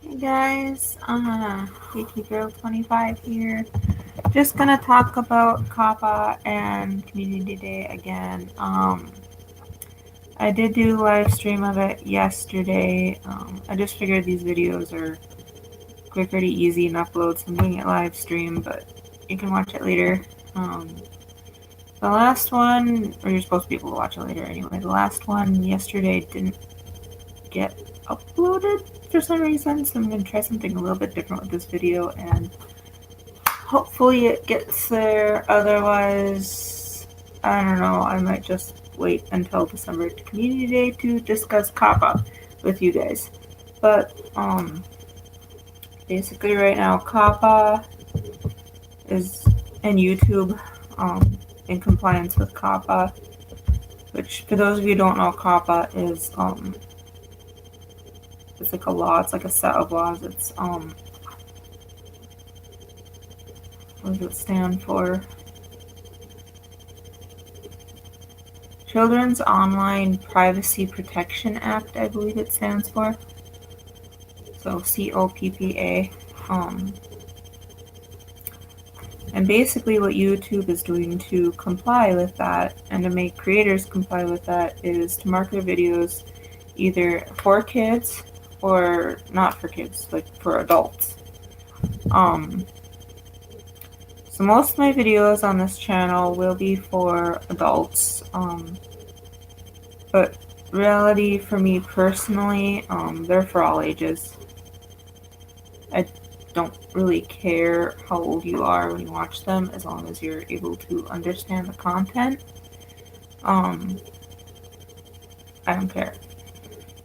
Hey guys, Geeky Girl 25 here. Just gonna talk about COPPA and Community Day again. I did do a live stream of it yesterday. I just figured these videos are pretty easy and upload, so I'm doing it live stream, but you can watch it later. The last one, or you're supposed to be able to watch it later anyway. The last one yesterday didn't get uploaded for some reason, so I'm gonna try something a little bit different with this video and hopefully it gets there. Otherwise, I don't know, I might just wait until December Community Day to discuss COPPA with you guys. But basically right now COPPA is in YouTube in compliance with COPPA, which for those of you who don't know, COPPA is it's like a law, it's like a set of laws. It's what does it stand for? Children's Online Privacy Protection Act, I believe it stands for. So COPPA. And basically what YouTube is doing to comply with that and to make creators comply with that is to mark their videos either for kids or not for kids, like for adults. So most of my videos on this channel will be for adults, but reality for me personally, they're for all ages. I don't really care how old you are when you watch them, as long as you're able to understand the content. I don't care.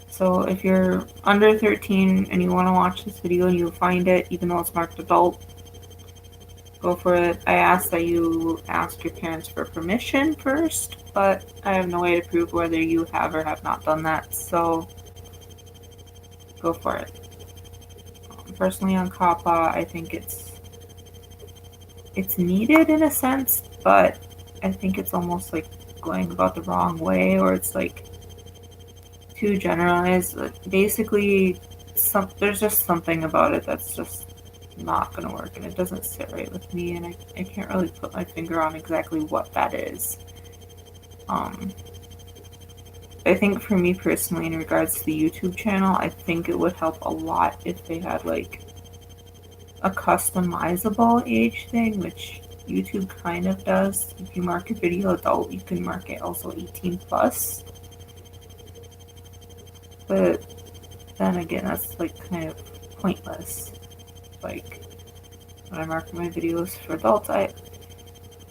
So if you're under 13 and you want to watch this video and you find it, even though it's marked adult, go for it. I ask that you ask your parents for permission first, but I have no way to prove whether you have or have not done that, so go for it. Personally on COPPA, I think it's needed in a sense, but I think it's almost like going about the wrong way, or it's like too generalized. Basically, there's just something about it that's just not gonna work, and it doesn't sit right with me, and I can't really put my finger on exactly what that is. I think for me personally, in regards to the YouTube channel, I think it would help a lot if they had like a customizable age thing, which YouTube kind of does. If you mark a video adult, you can mark it also 18 plus. But then again, that's like kind of pointless. Like when I mark my videos for adults,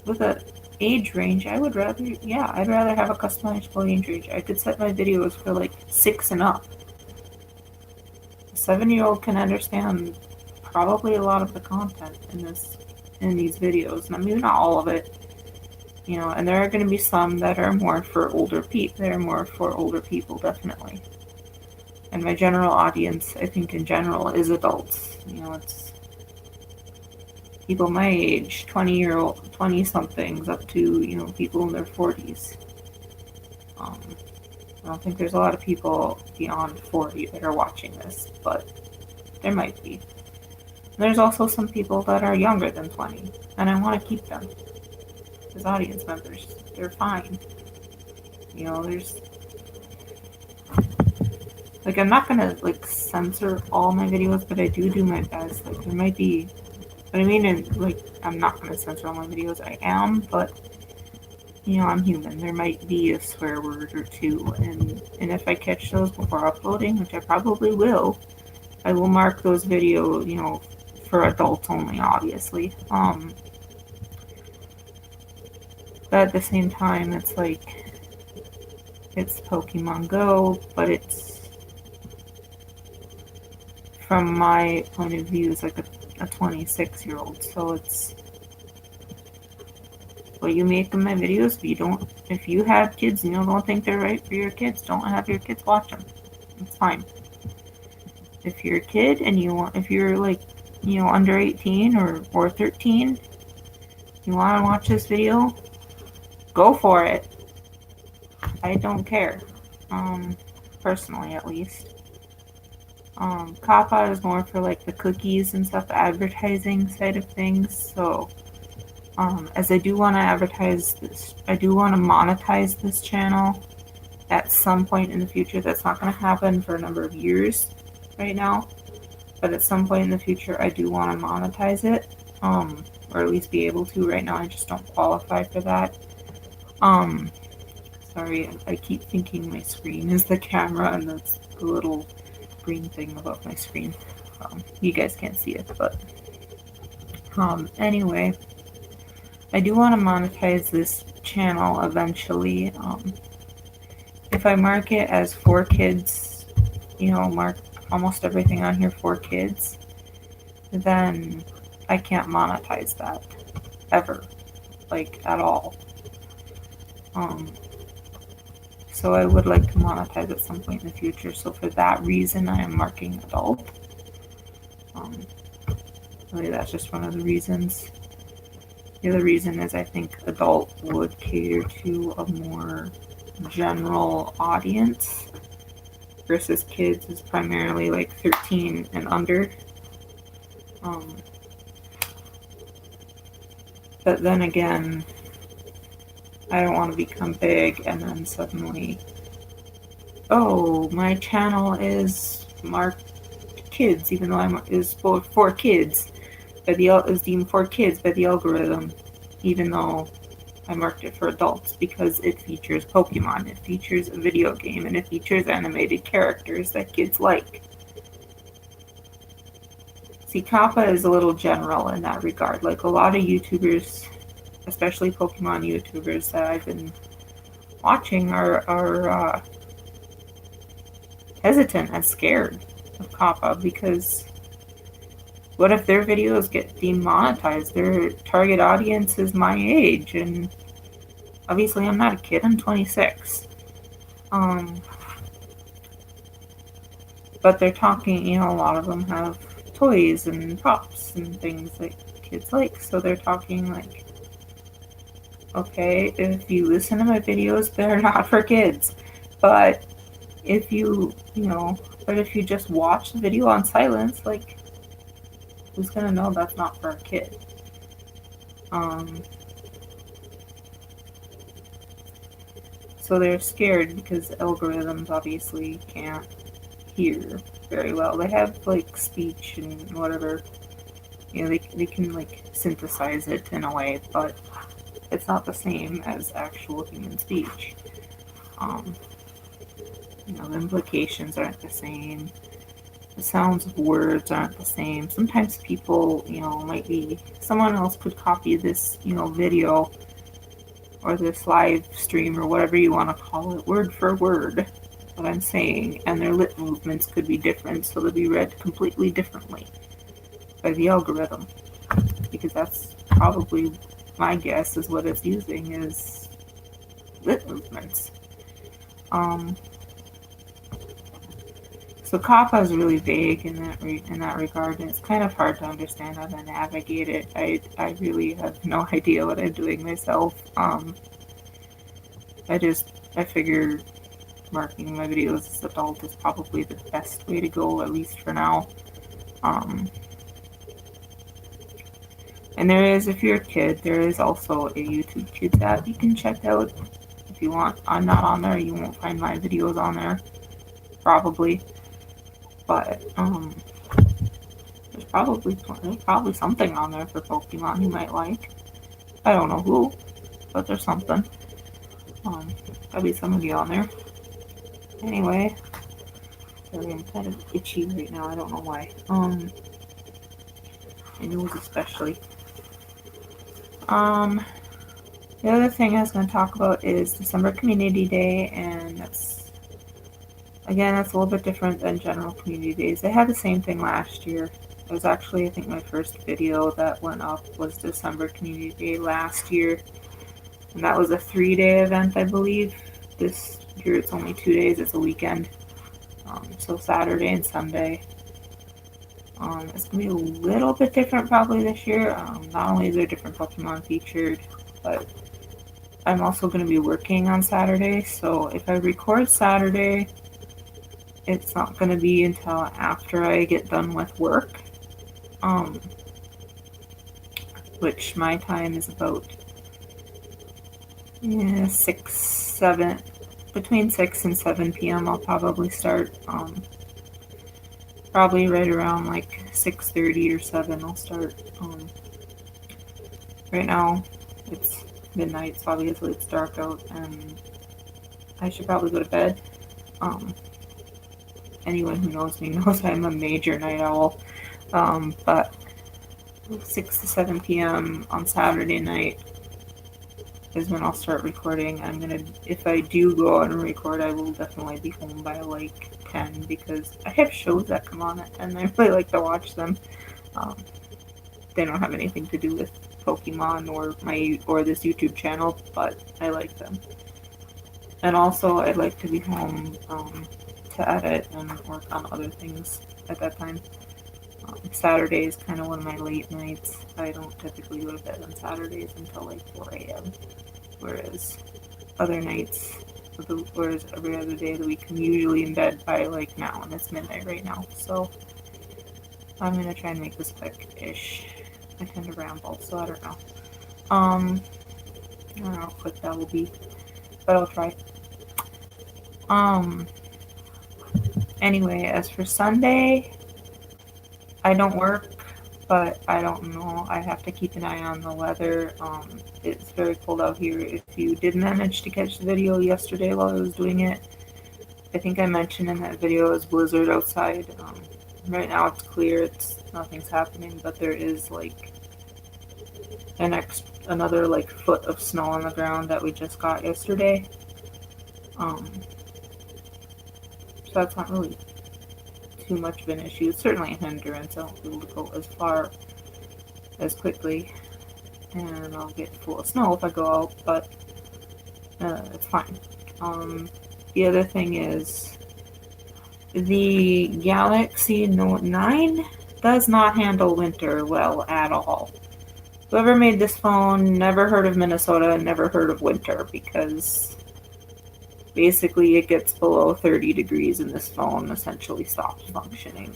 with an age range, I'd rather have a customizable age range. I could set my videos for like 6 and up. A 7-year-old can understand probably a lot of the content in these videos. I mean, not all of it, and there are going to be some that are more for older people. They're more for older people, definitely. And my general audience, I think in general, is adults. It's people my age, 20-somethings up to, people in their 40s. I don't think there's a lot of people beyond 40 that are watching this, but there might be. And there's also some people that are younger than 20, and I want to keep them as audience members. They're fine. There's like, I'm not gonna like censor all my videos, but I do my best. Like, there might be, but I mean, like, I'm not gonna censor all my videos. I am, but I'm human. There might be a swear word or two, and if I catch those before uploading, which I probably will, I will mark those videos, for adults only, obviously. But at the same time, it's like, it's Pokemon Go, but it's, from my point of view, it's like a 26-year-old, so it's what you make in my videos. If you have kids and you don't think they're right for your kids, don't have your kids watch them. It's fine. If you're a kid and if you're like, under 18 or 13, you want to watch this video, go for it. I don't care. Personally, at least. COPPA is more for like the cookies and stuff, the advertising side of things. So as I do want to advertise this, I do want to monetize this channel at some point in the future. That's not going to happen for a number of years right now, but at some point in the future I do want to monetize it, or at least be able to. Right now I just don't qualify for that. Sorry, I keep thinking my screen is the camera, and that's the little green thing above my screen. You guys can't see it, but anyway, I do want to monetize this channel eventually. If I mark it as for kids, mark almost everything on here for kids, then I can't monetize that ever, like at all. So I would like to monetize at some point in the future. So for that reason, I am marking adult. Really, that's just one of the reasons. The other reason is I think adult would cater to a more general audience versus kids is primarily like 13 and under. But then again, I don't want to become big and then suddenly, oh, my channel is marked kids, even though is for kids, is deemed for kids by the algorithm, even though I marked it for adults, because it features Pokemon, it features a video game, and it features animated characters that kids like. See, COPPA is a little general in that regard. Like a lot of YouTubers, especially Pokemon YouTubers that I've been watching, are hesitant and scared of COPPA, because what if their videos get demonetized? Their target audience is my age, and obviously I'm not a kid, I'm 26. But they're talking, a lot of them have toys and props and things that kids like, so they're talking like, okay, if you listen to my videos, they're not for kids. But if you just watch the video on silence, like, who's gonna know that's not for a kid? So they're scared because algorithms obviously can't hear very well. They have like speech and whatever, they can like synthesize it in a way, but it's not the same as actual human speech. The implications aren't the same. The sounds of words aren't the same. Sometimes people, someone else could copy this, video or this live stream or whatever you want to call it, word for word, what I'm saying, and their lip movements could be different, so they'll be read completely differently by the algorithm, because that's probably, my guess is what it's using is lip movements. So COPPA is really vague in that regard, and it's kind of hard to understand how to navigate it. I really have no idea what I'm doing myself. I figure marking my videos as adult is probably the best way to go, at least for now. And there is, if you're a kid, there is also a YouTube Kids app you can check out if you want. I'm not on there, you won't find my videos on there, probably. But there's probably something on there for Pokemon you might like. I don't know who, but there's something. Probably somebody on there. Anyway, sorry, I'm kind of itchy right now. I don't know why. My nose especially. The other thing I was going to talk about is December Community Day, and that's a little bit different than general community days. They had the same thing last year. It was actually, I think, my first video that went up was December Community Day last year, and that was a 3-day event, I believe. This year it's only 2 days. It's a weekend, so Saturday and Sunday. It's going to be a little bit different probably this year. Not only is there different Pokemon featured, but I'm also going to be working on Saturday, so if I record Saturday, it's not going to be until after I get done with work, which my time is about 6, 7, between 6 and 7 p.m. I'll probably start, probably right around like 6:30 or 7 I'll start. Right now it's midnight, so obviously it's dark out and I should probably go to bed. Anyone who knows me knows I'm a major night owl, but 6 to 7 p.m. on Saturday night is when I'll start recording. If I do go out and record, I will definitely be home by like 10 because I have shows that come on at 10 and I really like to watch them. They don't have anything to do with Pokemon or this YouTube channel, but I like them. And also, I'd like to be home to edit and work on other things at that time. Saturday is kind of one of my late nights. I don't typically go to bed on Saturdays until like 4 a.m. Whereas other nights, whereas every other day of the week, I'm usually in bed by like now, and it's midnight right now. So I'm gonna try and make this quick-ish. I tend to ramble, so I don't know. I don't know how quick that will be, but I'll try. Anyway, as for Sunday, I don't work, but I don't know. I have to keep an eye on the weather. It's very cold out here. If you did manage to catch the video yesterday while I was doing it, I think I mentioned in that video it was blizzard outside. Right now it's clear, nothing's happening, but there is like another like foot of snow on the ground that we just got yesterday. So that's not really too much of an issue. It's certainly a hindrance. I won't be able to go as far as quickly, and I'll get full of snow if I go out, but it's fine. The other thing is the Galaxy Note 9 does not handle winter well at all. Whoever made this phone never heard of Minnesota, never heard of winter, because basically it gets below 30 degrees and this phone essentially stops functioning.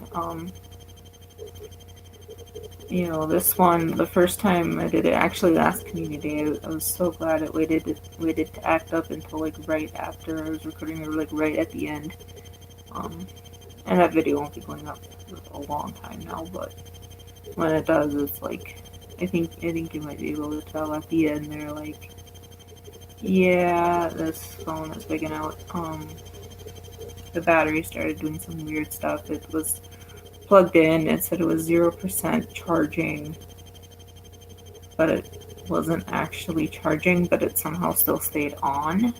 This one, the first time I did it, actually last community day, I was so glad it waited to act up until like right after I was recording, or like right at the end. And that video won't be going up for a long time now, but when it does, it's like, I think you might be able to tell at the end they're like, yeah, this phone is bigging out. The battery started doing some weird stuff. It was plugged in, it said it was 0% charging, but it wasn't actually charging, but it somehow still stayed on.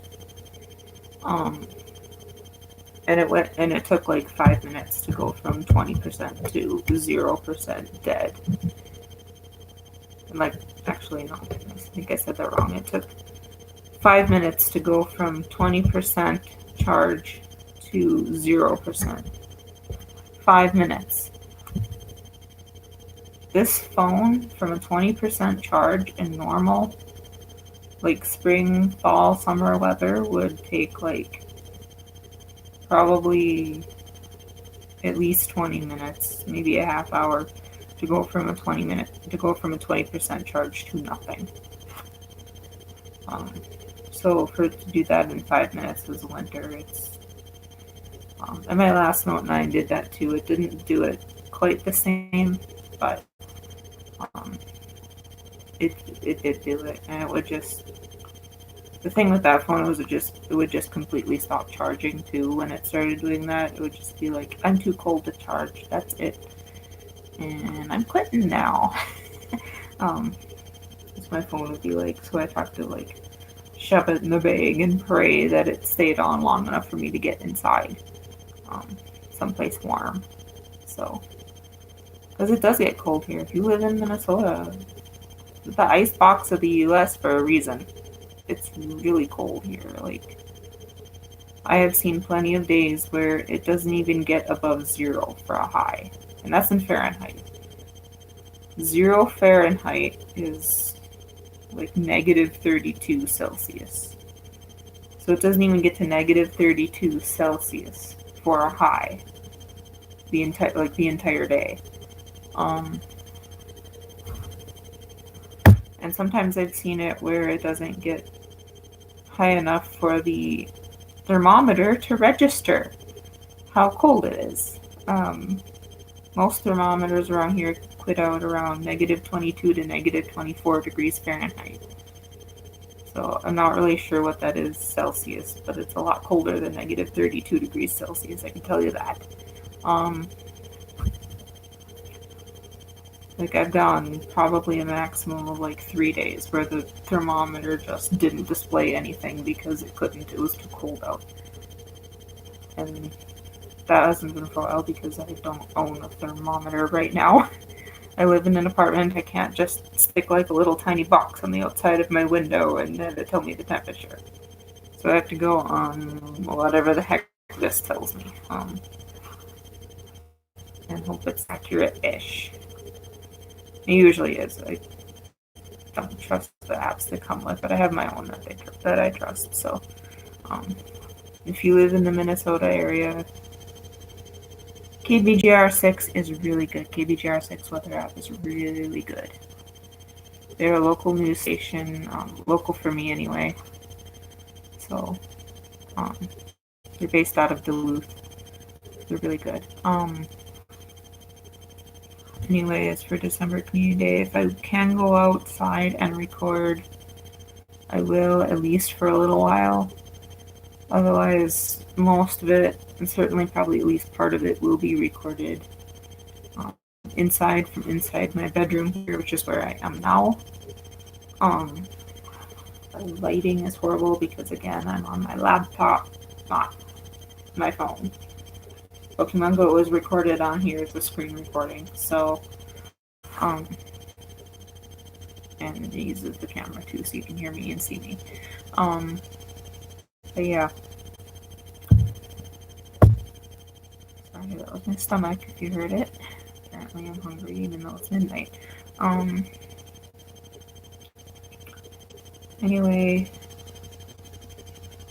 And it took like 5 minutes to go from 20% to 0% dead. And actually, no, I think I said that wrong. It took 5 minutes to go from 20% charge to 0%. 5 minutes. This phone from a 20% charge in normal, like spring, fall, summer weather, would take like probably at least 20 minutes, maybe a half hour to go from a 20% charge to nothing. So for it to do that in 5 minutes was winter. And my last Note 9 did that too. It didn't do it quite the same, but it did do it, and it would just. The thing with that phone was it would just completely stop charging too. When it started doing that, it would just be like, I'm too cold to charge. That's it, and I'm quitting now. My phone would be like, so I'd have to like shove it in the bag and pray that it stayed on long enough for me to get inside, someplace warm. So, because it does get cold here. If you live in Minnesota, the ice box of the U.S. for a reason. It's really cold here. Like, I have seen plenty of days where it doesn't even get above 0 for a high, and that's in Fahrenheit. 0 Fahrenheit is like negative 32 Celsius. So it doesn't even get to negative 32 Celsius for a high the entire day. And sometimes I've seen it where it doesn't get high enough for the thermometer to register how cold it is. Most thermometers around here quit out around -22 to -24 degrees Fahrenheit. So I'm not really sure what that is Celsius, but it's a lot colder than -32 degrees Celsius, I can tell you that. Like I've gone probably a maximum of like 3 days where the thermometer just didn't display anything because it was too cold out. And that hasn't been for a while because I don't own a thermometer right now. I live in an apartment. I can't just stick like a little tiny box on the outside of my window and have it tell me the temperature. So I have to go on whatever the heck this tells me. And hope it's accurate-ish. It usually is. I don't trust the apps that come with it. I have my own that I trust. So if you live in the Minnesota area, KBGR6 is really good. KBGR6 weather app is really good. They're a local news station, local for me anyway. So they're based out of Duluth. They're really good. Anyway, as for December Community Day, if I can go outside and record, I will, at least for a little while. Otherwise, most of it, and certainly probably at least part of it, will be recorded from inside my bedroom here, which is where I am now. The lighting is horrible because, again, I'm on my laptop, not my phone. Pokemon Go is recorded on here as a screen recording, so, and it uses the camera too, so you can hear me and see me. But yeah. Sorry, that was my stomach if you heard it. Apparently I'm hungry even though it's midnight. Anyway,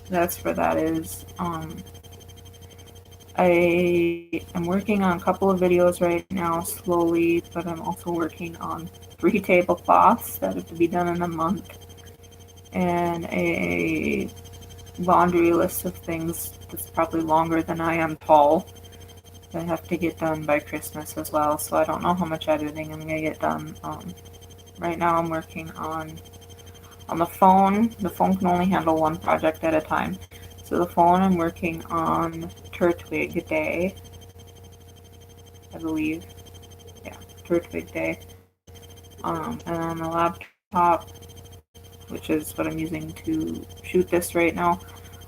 that's where that is. I am working on a couple of videos right now slowly, but I'm also working on 3 tablecloths that have to be done in a month, and a laundry list of things that's probably longer than I am tall that I have to get done by Christmas as well, so I don't know how much editing I'm going to get done. Right now I'm working on the phone. The phone can only handle one project at a time. So the phone I'm working on Turtwig Day, I believe. Yeah, Turtwig Day. And on the laptop, which is what I'm using to shoot this right now,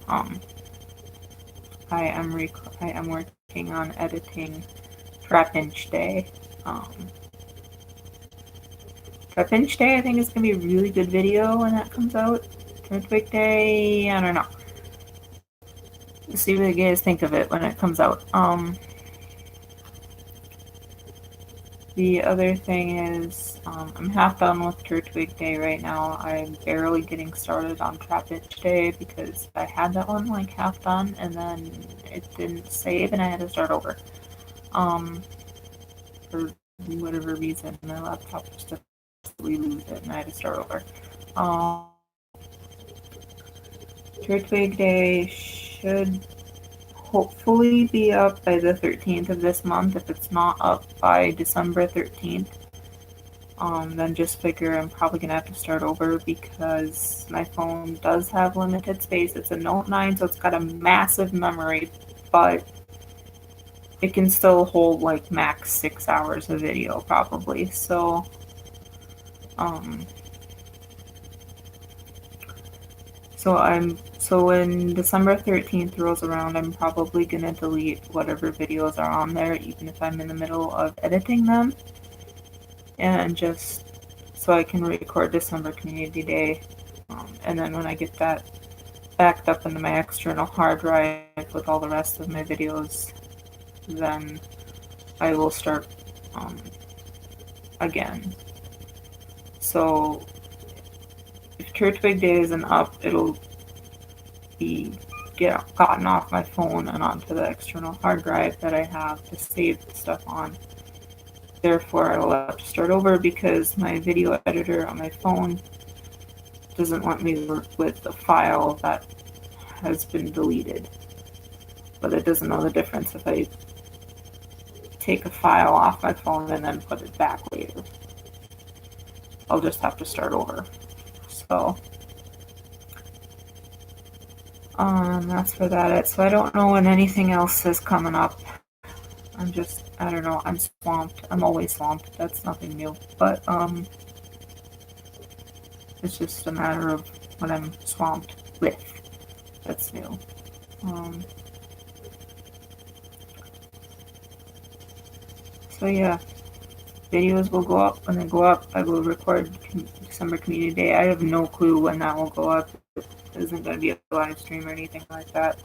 I am working on editing Trap-Inch Day. Trap-Inch Day, I think, is going to be a really good video when that comes out. Turtwig Day, I don't know. See what you guys think of it when it comes out. The other thing is, I'm half done with Turtwig Day right now. I'm barely getting started on Trap-Inch Day because I had that one like half done and then it didn't save and I had to start over. For whatever reason, my laptop just lose it and I had to start over. Turtwig Day should hopefully be up by the 13th of this month. If it's not up by December 13th, then just figure I'm probably going to have to start over because my phone does have limited space. It's a Note 9, so it's got a massive memory, but it can still hold like max 6 hours of video probably. So, So when December 13th rolls around, I'm probably going to delete whatever videos are on there, even if I'm in the middle of editing them, and just so I can record December Community Day. And then when I get that backed up into my external hard drive with all the rest of my videos, then I will start again. So if Turtwig Day isn't up, it'll be gotten off my phone and onto the external hard drive that I have to save the stuff on. Therefore, I will have to start over because my video editor on my phone doesn't let me work with the file that has been deleted. But it doesn't know the difference if I take a file off my phone and then put it back later. I'll just have to start over. So that's for that. So I don't know when anything else is coming up. I don't know, I'm swamped. I'm always swamped. That's nothing new. But it's just a matter of what I'm swamped with. That's new. So yeah, videos will go up. When they go up, I will record December Community Day. I have no clue when that will go up. It isn't going to be a live stream or anything like that.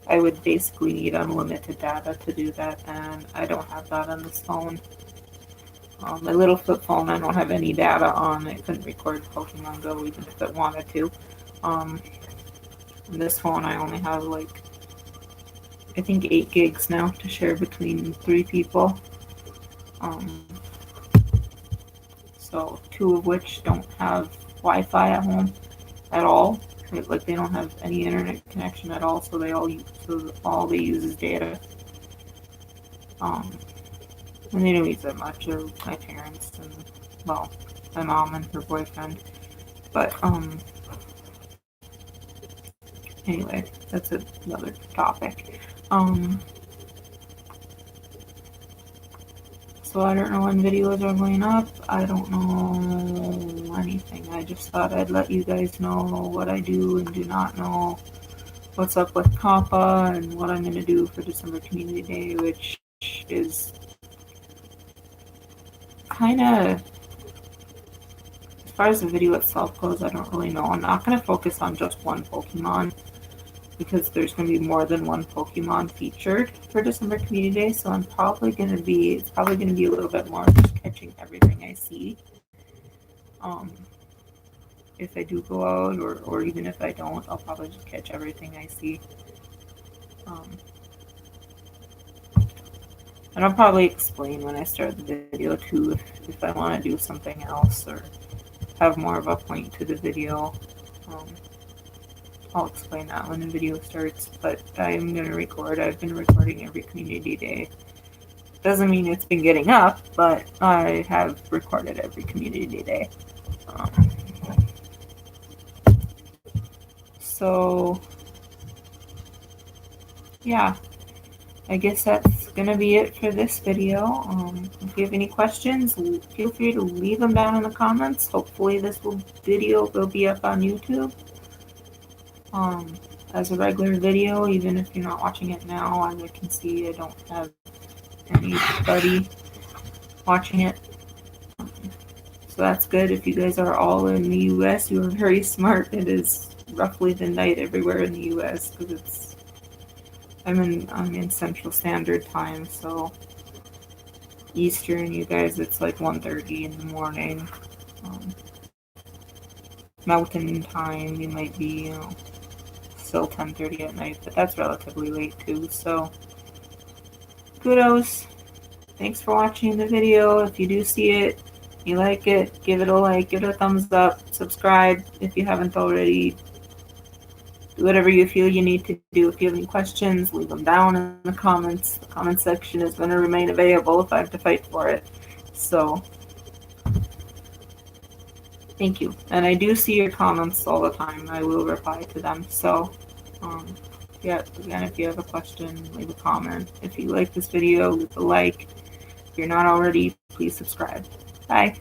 I would basically need unlimited data to do that, and I don't have that on this phone. My little flip phone, I don't have any data on. I couldn't record Pokemon Go even if it wanted to. On this phone, I only have like, I think 8 gigs now to share between 3 people. So 2 of which don't have Wi-Fi at home at all. Like they don't have any internet connection at all, so all they use is data. And they don't use that much, or my parents and, well, my mom and her boyfriend. But anyway, that's another topic. So I don't know when videos are going up. I don't know anything. I just thought I'd let you guys know what I do and do not know, what's up with COPPA, and what I'm going to do for December Community Day, which is kind of, as far as the video itself goes, I don't really know. I'm not going to focus on just one Pokemon, because there's going to be more than one Pokemon featured for December Community Day, so it's probably going to be a little bit more just catching everything I see. If I do go out, or even if I don't, I'll probably just catch everything I see. And I'll probably explain when I start the video too, if I want to do something else or have more of a point to the video. I'll explain that when the video starts, but I'm going to record. I've been recording every Community Day. Doesn't mean it's been getting up, but I have recorded every Community Day. So, yeah, I guess that's going to be it for this video. If you have any questions, feel free to leave them down in the comments. Hopefully this video will be up on YouTube. As a regular video, even if you're not watching it now, as I can see, I don't have anybody watching it. So that's good. If you guys are all in the US, you are very smart. It is roughly the night everywhere in the US, because I'm in Central Standard Time, so Eastern, you guys, it's like 1:30 in the morning. Mountain Time, you might be, still 10:30 at night, but that's relatively late too. So kudos. Thanks for watching the video. If you do see it, you like it, give it a like, give it a thumbs up, subscribe if you haven't already. Do whatever you feel you need to do. If you have any questions, leave them down in the comments. The comment section is going to remain available if I have to fight for it. So thank you. And I do see your comments all the time. I will reply to them. So, yeah, again, if you have a question, leave a comment. If you like this video, leave a like. If you're not already, please subscribe. Bye.